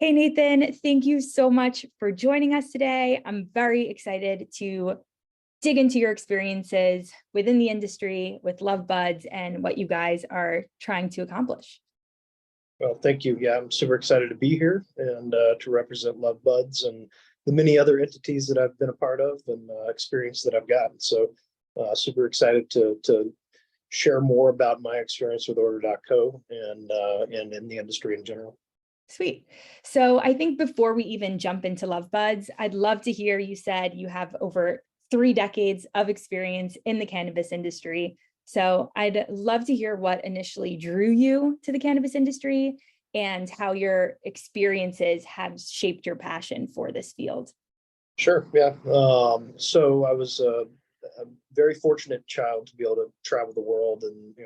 Hey, Nathan, thank you so much for joining us today. I'm very excited to dig into your experiences within the industry with LuvBuds and what you guys are trying to accomplish. Well, thank you. Yeah, I'm super excited to be here and to represent LuvBuds and the many other entities that I've been a part of and experience that I've gotten. So super excited to share more about my experience with Order.co and in the industry in general. Sweet. So I think before we even jump into LuvBuds, I'd love to hear, you said you have over 3 decades of experience in the cannabis industry. So I'd love to hear what initially drew you to the cannabis industry and how your experiences have shaped your passion for this field. Sure. Yeah. So I was a very fortunate child to be able to travel the world and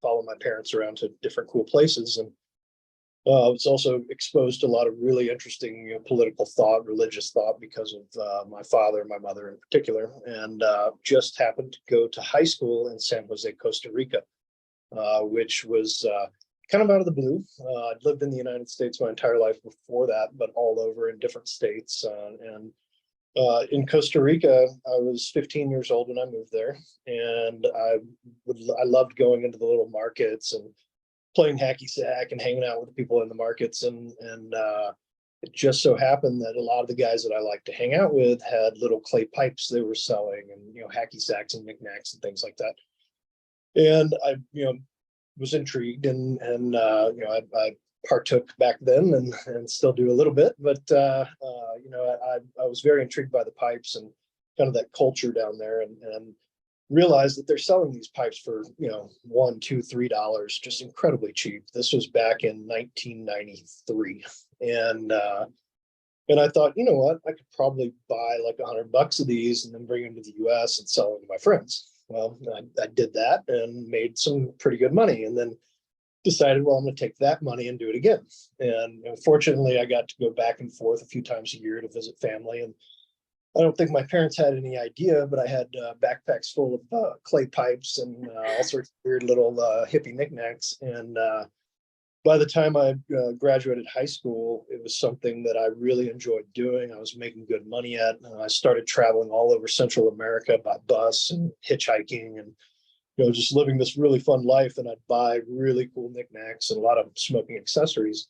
follow my parents around to different cool places. And I was also exposed to a lot of really interesting, political thought, religious thought because of my father and my mother in particular, and just happened to go to high school in San Jose, Costa Rica, which was kind of out of the blue. I'd lived in the United States my entire life before that, but all over in different states. And in Costa Rica, I was 15 years old when I moved there, and I loved going into the little markets and playing hacky sack and hanging out with the people in the markets. And it just so happened that a lot of the guys that I like to hang out with had little clay pipes they were selling, and hacky sacks and knickknacks and things like that. And I was intrigued, and I partook back then and still do a little bit, but I was very intrigued by the pipes and kind of that culture down there, and realized that they're selling these pipes for $1, $2, $3, just incredibly cheap. This was back in 1993, and I thought, you know what, I could probably buy like $100 of these and then bring them to the U.S. and sell them to my friends. Well, I did that and made some pretty good money, and then decided, well, I'm going to take that money and do it again. And fortunately, I got to go back and forth a few times a year to visit family. And I don't think my parents had any idea, but I had backpacks full of clay pipes and all sorts of weird little hippie knickknacks. And by the time I graduated high school, it was something that I really enjoyed doing. I was making good money at. I started traveling all over Central America by bus and hitchhiking, and just living this really fun life. And I'd buy really cool knickknacks and a lot of smoking accessories,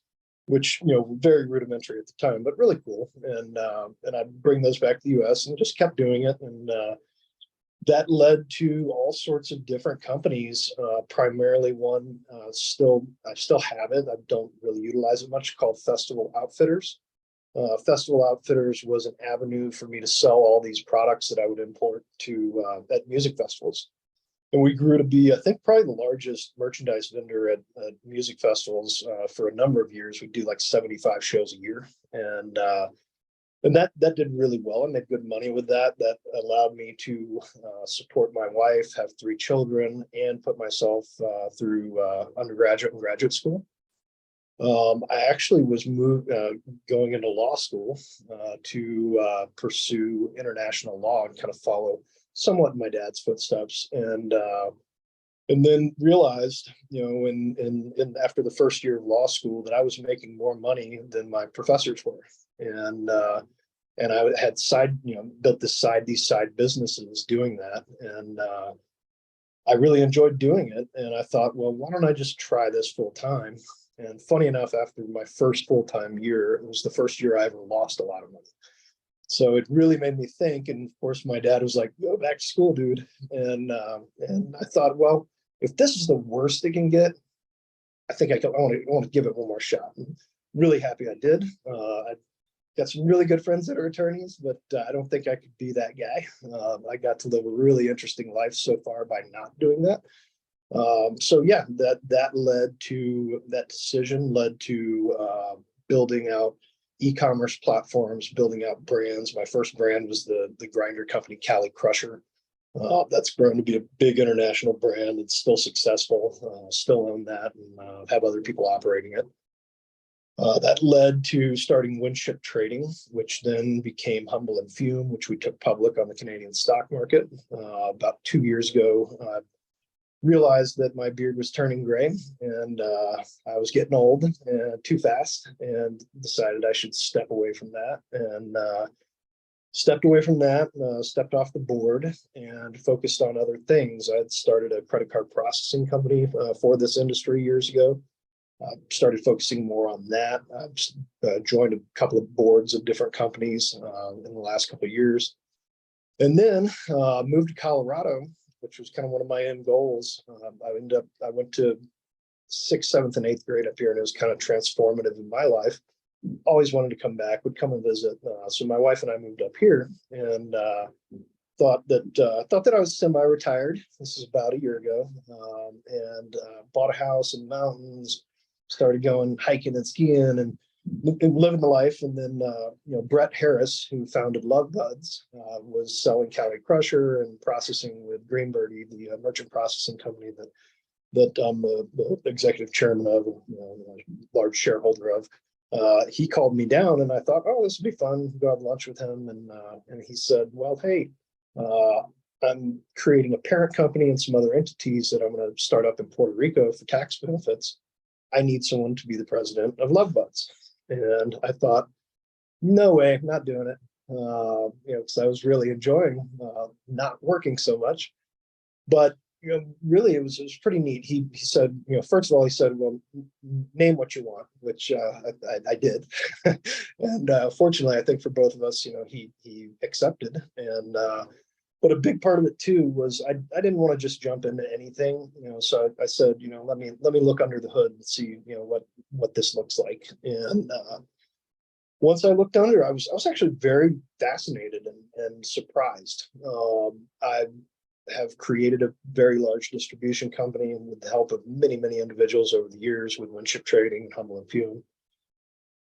which very rudimentary at the time, but really cool. And I'd bring those back to the U.S. and just kept doing it. And that led to all sorts of different companies. Primarily one, I still have it. I don't really utilize it much, called Festival Outfitters. Festival Outfitters was an avenue for me to sell all these products that I would import to at music festivals. And we grew to be, I think, probably the largest merchandise vendor at music festivals for a number of years. We do like 75 shows a year, and that did really well. I made good money with that. That allowed me to support my wife, have 3 children, and put myself through undergraduate and graduate school. I actually was going into law school to pursue international law and kind of follow somewhat in my dad's footsteps, and then realized, after the first year of law school, that I was making more money than my professors were, and I had built these side businesses doing that, and I really enjoyed doing it, and I thought, well, why don't I just try this full time? And funny enough, after my first full time year, it was the first year I ever lost a lot of money. So it really made me think. And of course, my dad was like, go back to school, dude. And I thought, well, if this is the worst it can get, I think I want to give it one more shot. And really happy I did. I got some really good friends that are attorneys, but I don't think I could be that guy. I got to live a really interesting life so far by not doing that. So yeah, that decision led to building out e-commerce platforms, building out brands. My first brand was the grinder company Cali Crusher. That's grown to be a big international brand. It's still successful. Still own that and have other people operating it. That led to starting Winship Trading, which then became Humble and Fume, which we took public on the Canadian stock market about 2 years ago. realized that my beard was turning gray, and I was getting old too fast, and decided I should step away from that. And stepped away from that, stepped off the board, and focused on other things. I'd started a credit card processing company for this industry years ago. Started focusing more on that. I've joined a couple of boards of different companies in the last couple of years, and then moved to Colorado, which was kind of one of my end goals. I went to sixth, seventh, and eighth grade up here, and it was kind of transformative in my life. Always wanted to come back, would come and visit. So my wife and I moved up here, and thought that I was semi-retired. This is about a year ago, and bought a house in the mountains. Started going hiking and skiing and living the life. And then Brett Harris, who founded LuvBuds, was selling Cali Crusher and processing with Greenbirdie, the merchant processing company that I'm the executive chairman of, large shareholder of. He called me down, and I thought, oh, this would be fun. Go have lunch with him, and he said, well, hey, I'm creating a parent company and some other entities that I'm going to start up in Puerto Rico for tax benefits. I need someone to be the president of LuvBuds. And I thought, no way, not doing it. Because I was really enjoying not working so much. But really, it was pretty neat. He said, first of all, he said, well, name what you want, which I did. And fortunately, I think for both of us, he accepted. And but a big part of it too was I didn't want to just jump into anything, so I said, let me look under the hood and see, what this looks like. And once I looked under, I was actually very fascinated and surprised. I have created a very large distribution company, and with the help of many, many individuals over the years with Winship Trading and Humble and Fume.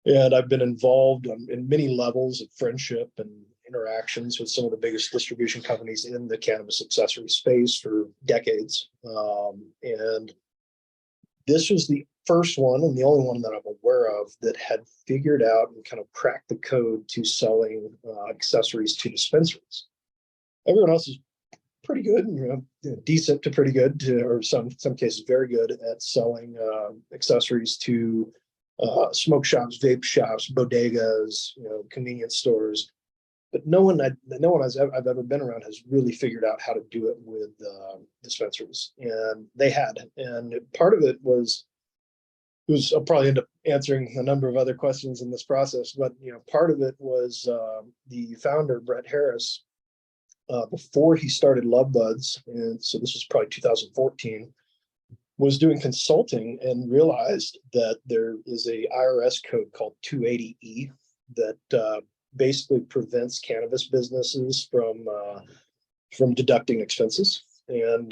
And I've been involved in many levels of friendship and interactions with some of the biggest distribution companies in the cannabis accessory space for decades. And this was the first one and the only one that I'm aware of that had figured out and kind of cracked the code to selling accessories to dispensaries. Everyone else is pretty good, decent to pretty good, or some cases very good at selling accessories to smoke shops, vape shops, bodegas, convenience stores. But no one I've ever been around has really figured out how to do it with dispensaries, and they had. And part of it was I'll probably end up answering a number of other questions in this process, but part of it was the founder, Brett Harris, before he started LuvBuds, and so this was probably 2014, was doing consulting and realized that there is a IRS code called 280E that basically prevents cannabis businesses from deducting expenses. And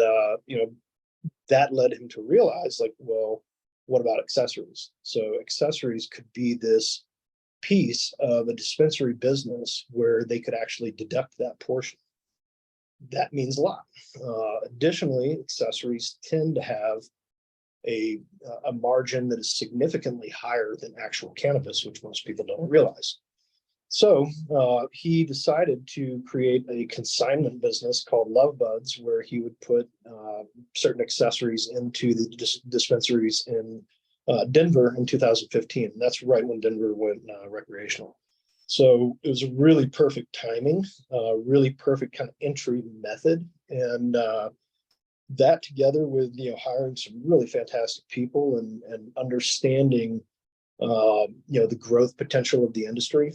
that led him to realize, like, well, what about accessories? So accessories could be this piece of a dispensary business where they could actually deduct that portion. That means a lot. Additionally, accessories tend to have a margin that is significantly higher than actual cannabis, which most people don't realize. So he decided to create a consignment business called LuvBuds, where he would put certain accessories into the dispensaries in Denver in 2015. And that's right when Denver went recreational. So it was a really perfect timing, really perfect kind of entry method. And that together with, hiring some really fantastic people and understanding the growth potential of the industry,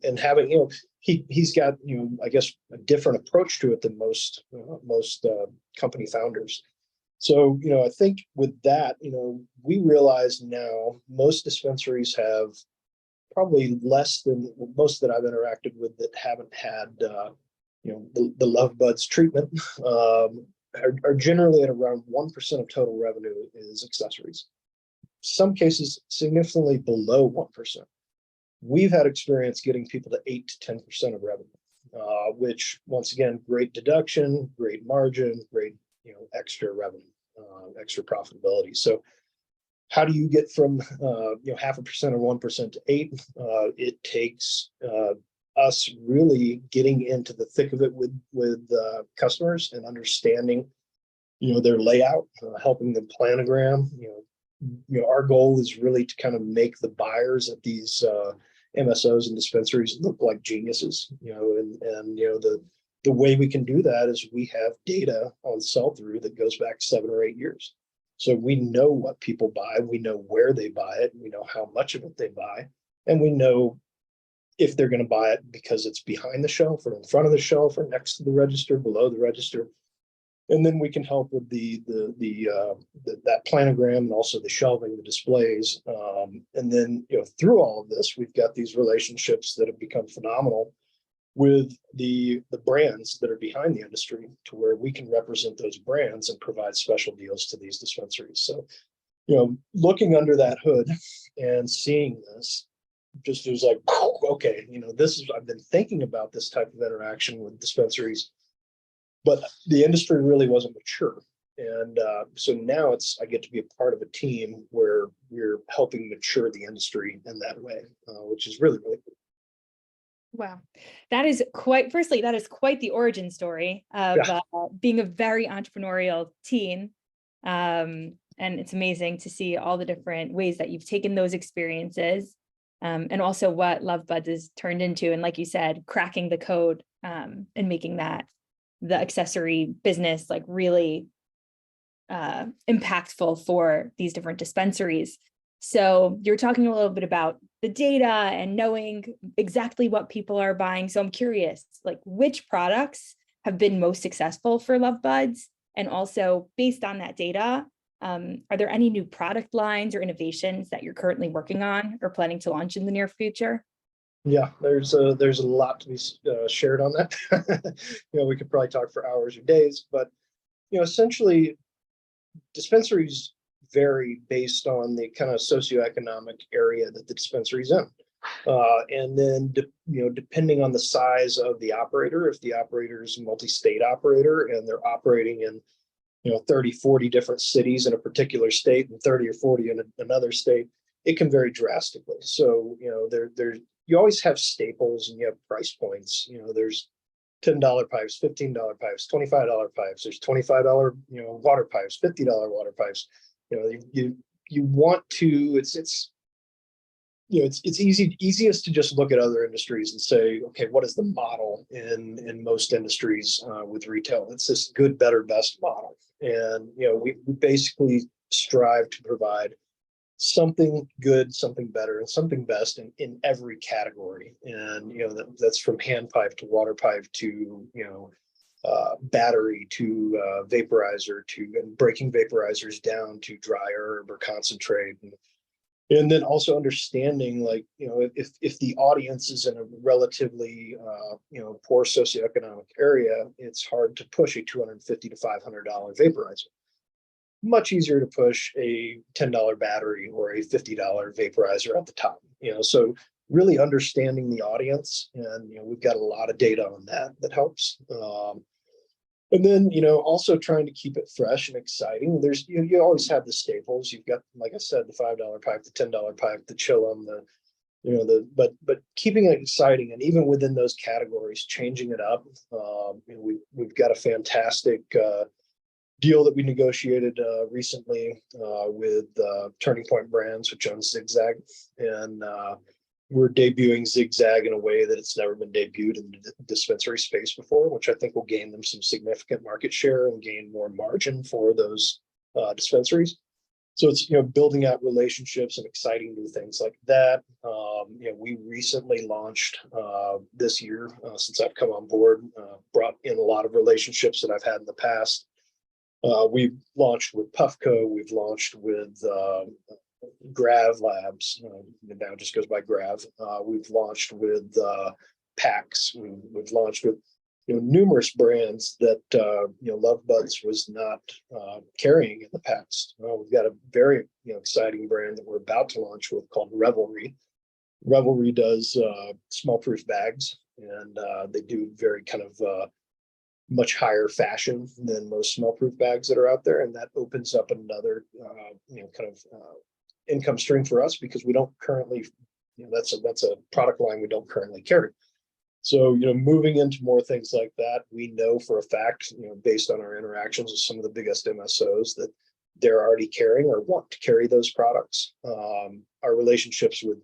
and having, he's got, I guess, a different approach to it than most company founders. So, I think with that, we realize now most dispensaries have probably less than most that I've interacted with that haven't had, the LuvBuds treatment, are generally at around 1% of total revenue is accessories. Some cases significantly below 1%. We've had experience getting people to 8 to 10% of revenue, which, once again, great deduction, great margin, great extra revenue, extra profitability. So how do you get from 0.5% or 1% to 8? It takes us really getting into the thick of it with customers and understanding their layout, helping them planogram. Our goal is really to kind of make the buyers at these MSOs and dispensaries look like geniuses. The way we can do that is we have data on sell through that goes back 7 or 8 years. So we know what people buy, we know where they buy it, we know how much of it they buy, and we know if they're going to buy it because it's behind the shelf or in front of the shelf or next to the register, below the register. And then we can help with that planogram and also the shelving, the displays. And then through all of this, we've got these relationships that have become phenomenal with the brands that are behind the industry, to where we can represent those brands and provide special deals to these dispensaries. So, looking under that hood and seeing this, just was like, okay, I've been thinking about this type of interaction with dispensaries, but the industry really wasn't mature. And so now I get to be a part of a team where we're helping mature the industry in that way, which is really, really cool. Wow. That is quite the origin story of being a very entrepreneurial teen. And it's amazing to see all the different ways that you've taken those experiences, and also what LuvBuds has turned into. And like you said, cracking the code, and making that the accessory business like really impactful for these different dispensaries. So you're talking a little bit about the data and knowing exactly what people are buying. So I'm curious, like, which products have been most successful for LuvBuds? And also based on that data, are there any new product lines or innovations that you're currently working on or planning to launch in the near future? Yeah, there's a lot to be shared on that. We could probably talk for hours or days, but essentially dispensaries vary based on the kind of socioeconomic area that the dispensary is in. And then, depending on the size of the operator, if the operator is a multi-state operator and they're operating in, 30, 40 different cities in a particular state and 30 or 40 in another state, it can vary drastically. So, you always have staples and you have price points. There's $10 pipes, $15 pipes, $25 pipes. There's $25, water pipes, $50 water pipes. You want to, it's easiest to just look at other industries and say, okay, what is the model in most industries with retail? It's this good, better, best model. And, we basically strive to provide something good, something better, and something best in every category. And, that's from hand pipe to water pipe to, battery to vaporizer to breaking vaporizers down to dry herb or concentrate. And then also understanding, like, if the audience is in a relatively, poor socioeconomic area, it's hard to push a $250 to $500 vaporizer. Much easier to push a $10 battery or a $50 vaporizer at the top. So really understanding the audience, and we've got a lot of data on that helps. And then, also trying to keep it fresh and exciting. There's, you always have the staples. You've got, like I said, the $5 pipe, the $10 pipe, the chillum, but keeping it exciting, and even within those categories, changing it up. We've got a fantastic deal that we negotiated recently with Turning Point Brands, which owns Zigzag, and we're debuting Zigzag in a way that it's never been debuted in the dispensary space before, which I think will gain them some significant market share and gain more margin for those dispensaries. So it's, building out relationships and exciting new things like that. We recently launched this year, since I've come on board, brought in a lot of relationships that I've had in the past. We've launched with Puffco. We've launched with Grav Labs. Now it just goes by Grav. We've launched with PAX. We've launched with numerous brands that LuvBuds was not carrying in the past. We've got a very exciting brand that we're about to launch with called Revelry. Revelry does small proof bags, and they do very kind of much higher fashion than most small proof bags that are out there, and that opens up another kind of income stream for us, because we don't currently, that's a product line we don't currently carry. So, moving into more things like that, we know for a fact, based on our interactions with some of the biggest MSOs, that they're already carrying or want to carry those products. Our relationships with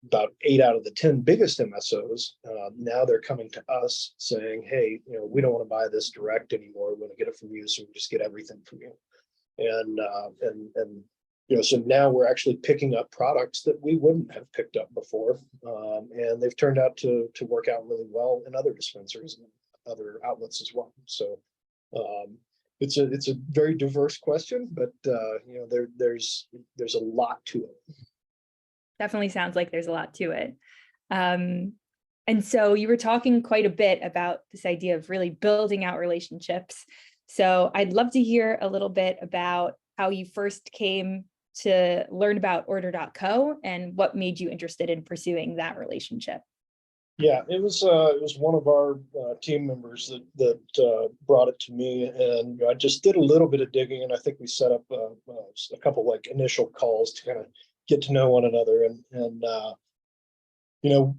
about 8 out of the 10 biggest MSOs, now they're coming to us saying, hey, we don't want to buy this direct anymore. We want to get it from you, so we just get everything from you. And so now we're actually picking up products that we wouldn't have picked up before, and they've turned out to work out really well in other dispensaries and other outlets as well. So it's a very diverse question, but there's a lot to it. Definitely sounds like there's a lot to it. And so you were talking quite a bit about this idea of really building out relationships. So I'd love to hear a little bit about how you first came to learn about order.co and what made you interested in pursuing that relationship. Yeah, it was one of our team members that brought it to me, and I just did a little bit of digging, and I think we set up a couple like initial calls to kind of get to know one another, and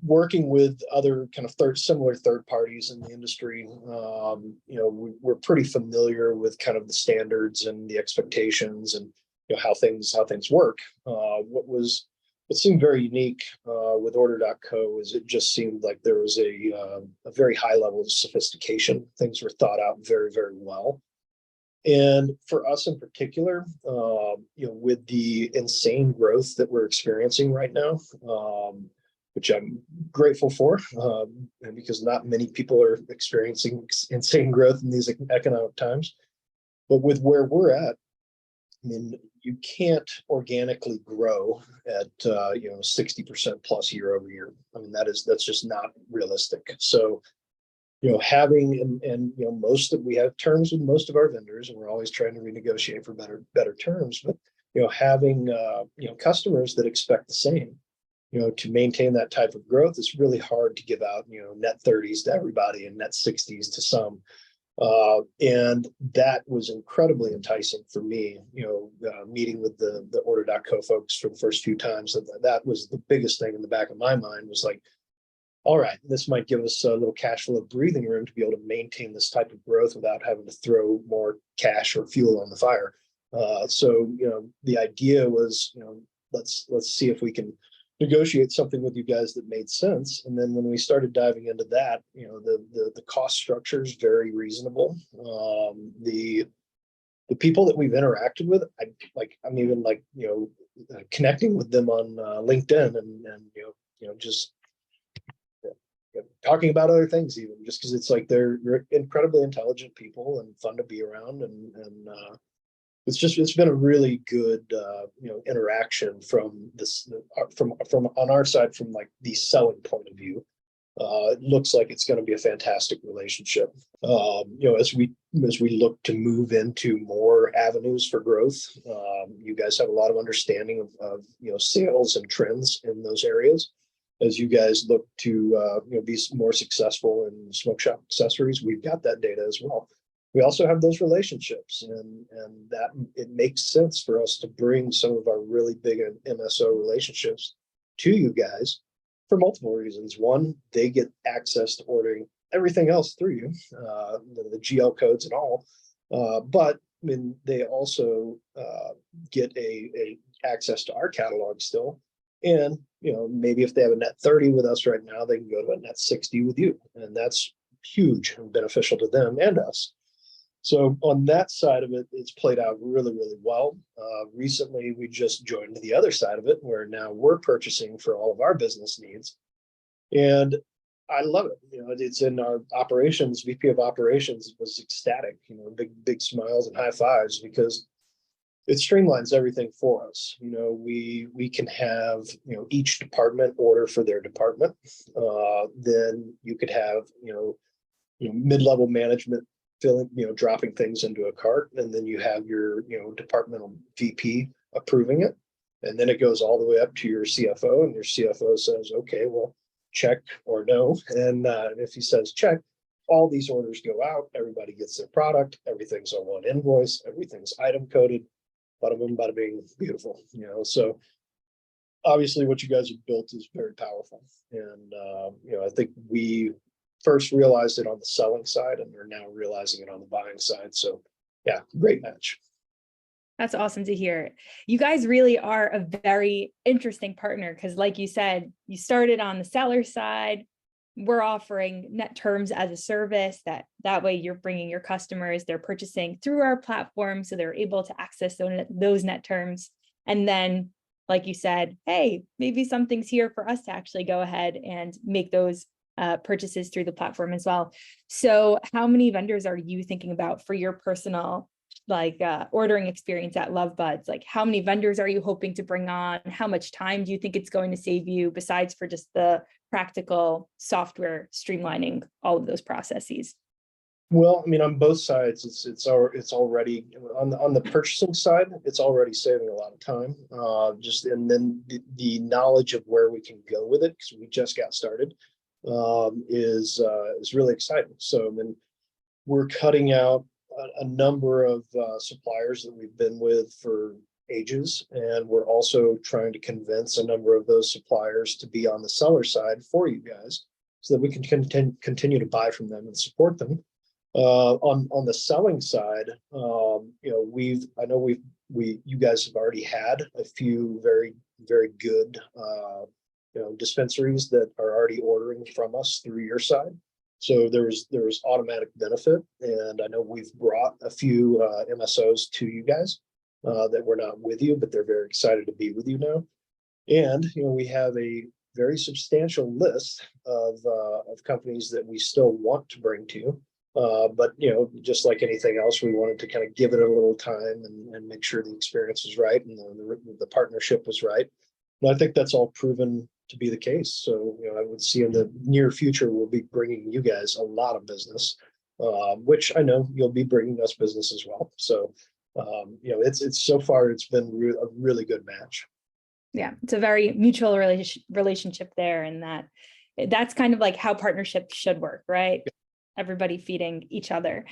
working with other kind of similar third parties in the industry. We're pretty familiar with kind of the standards and the expectations and how things work. What seemed very unique with order.co is it just seemed like there was a very high level of sophistication. Things were thought out very, very well. And for us in particular, with the insane growth that we're experiencing right now, which I'm grateful for, because not many people are experiencing insane growth in these economic times. But with where we're at, I mean, you can't organically grow at 60% plus year over year. I mean, that's just not realistic. So, having we have terms with most of our vendors, and we're always trying to renegotiate for better terms. But having customers that expect the same, to maintain that type of growth, it's really hard to give out net 30s to everybody and net 60s to some. And that was incredibly enticing for me, meeting with the order.co folks for the first few times. That was the biggest thing in the back of my mind, was like, all right, this might give us a little cash flow breathing room to be able to maintain this type of growth without having to throw more cash or fuel on the fire. So the idea was, let's see if we can negotiate something with you guys that made sense. And then when we started diving into that, the cost structure is very reasonable. The people that we've interacted with, I'm even connecting with them on LinkedIn and just talking about other things, even just because it's like they're incredibly intelligent people and fun to be around, and it's been a really good interaction from on our side, from like the selling point of view. It looks like it's going to be a fantastic relationship. As we look to move into more avenues for growth, you guys have a lot of understanding of sales and trends in those areas. As you guys look to be more successful in smoke shop accessories, we've got that data as well. We also have those relationships, and that it makes sense for us to bring some of our really big MSO relationships to you guys for multiple reasons. One, they get access to ordering everything else through you, the GL codes and all. But I mean, they also get a access to our catalog still. And maybe if they have a net 30 with us right now, they can go to a net 60 with you, and that's huge and beneficial to them and us. So on that side of it, it's played out really, really well. Recently, we just joined the other side of it, where now we're purchasing for all of our business needs, and I love it. It's in our operations. VP of operations was ecstatic. Big smiles and high fives, because it streamlines everything for us. We can have each department order for their department. Then you could have mid-level management filling, dropping things into a cart, and then you have your departmental VP approving it, and then it goes all the way up to your CFO, and your CFO says, okay, well, check or no. And if he says check, all these orders go out, everybody gets their product, everything's on one invoice, everything's item coded, bada boom, bada bing, beautiful. So obviously what you guys have built is very powerful. And, I think we first realized it on the selling side and are now realizing it on the buying side. So yeah, great match. That's awesome to hear. You guys really are a very interesting partner because, like you said, you started on the seller side. We're offering net terms as a service that way you're bringing your customers, they're purchasing through our platform, so they're able to access those net terms. And then, like you said, hey, maybe something's here for us to actually go ahead and make those purchases through the platform as well. So how many vendors are you thinking about for your personal ordering experience at LuvBuds? Like, how many vendors are you hoping to bring on? How much time do you think it's going to save you besides for just the practical software streamlining all of those processes? Well, I mean, on both sides, it's already on the purchasing side, it's already saving a lot of time. And then the knowledge of where we can go with it, because we just got started, is really exciting. So then we're cutting out a number of suppliers that we've been with for ages, and we're also trying to convince a number of those suppliers to be on the seller side for you guys, so that we can continue to buy from them and support them. On the selling side, you guys have already had a few very, very good dispensaries that are already ordering from us through your side. So there's automatic benefit, and I know we've brought a few MSOs to you guys that were not with you, but they're very excited to be with you now. And we have a very substantial list of companies that we still want to bring to you. But just like anything else, we wanted to kind of give it a little time and make sure the experience was right and the partnership was right. And I think that's all proven to be the case. So, I would see in the near future, we'll be bringing you guys a lot of business, which I know you'll be bringing us business as well. So, it's so far, it's been a really good match. Yeah, it's a very mutual relationship there, and that's kind of like how partnerships should work, right? Everybody feeding each other.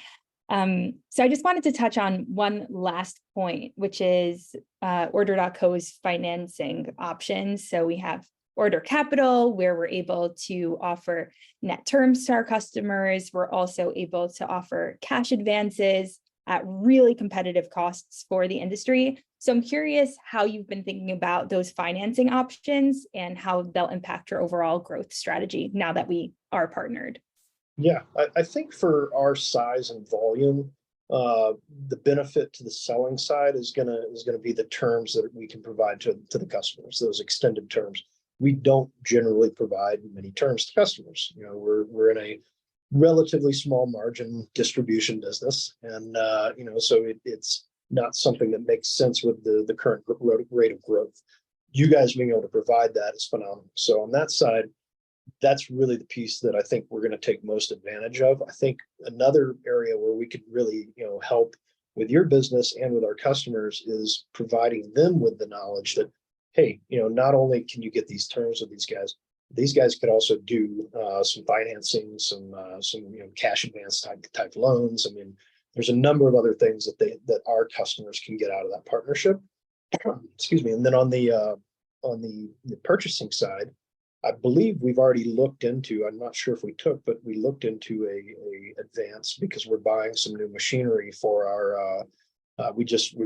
So I just wanted to touch on one last point, which is Order.co's financing options. So we have Order Capital, where we're able to offer net terms to our customers. We're also able to offer cash advances at really competitive costs for the industry. So I'm curious how you've been thinking about those financing options and how they'll impact your overall growth strategy now that we are partnered. Yeah, I think for our size and volume, the benefit to the selling side is gonna be the terms that we can provide to the customers, those extended terms. We don't generally provide many terms to customers. We're in a relatively small margin distribution business, and so it's not something that makes sense with the current rate of growth. You guys being able to provide that is phenomenal. So on that side, that's really the piece that I think we're going to take most advantage of. I think another area where we could really, help with your business and with our customers is providing them with the knowledge that, hey, not only can you get these terms with these guys could also do some financing, some cash advance type loans. I mean, there's a number of other things that our customers can get out of that partnership. Excuse me. And then on the purchasing side, I believe we've already looked into, I'm not sure if we took, but we looked into a advance because we're buying some new machinery for our, we just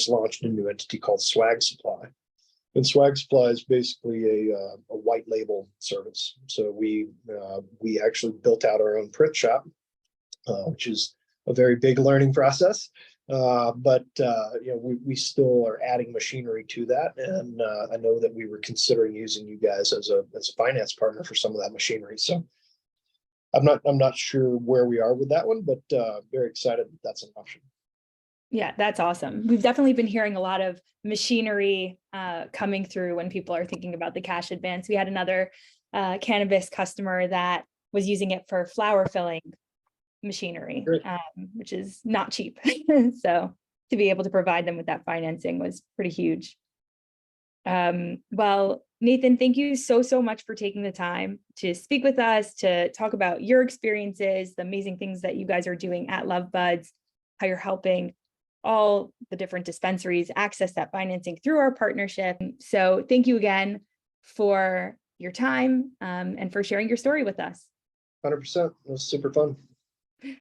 launched a new entity called Swag Supply. And Swag Supply is basically a white label service. So we actually built out our own print shop, which is a very big learning process. But we still are adding machinery to that, and I know that we were considering using you guys as a finance partner for some of that machinery. So I'm not sure where we are with that one, but very excited that that's an option. Yeah, that's awesome. We've definitely been hearing a lot of machinery coming through when people are thinking about the cash advance. We had another cannabis customer that was using it for flower filling machinery, which is not cheap. So to be able to provide them with that financing was pretty huge. Well, Nathan, thank you so much for taking the time to speak with us, to talk about your experiences, the amazing things that you guys are doing at LuvBuds, how you're helping all the different dispensaries access that financing through our partnership. So thank you again for your time and for sharing your story with us. 100%. It was super fun.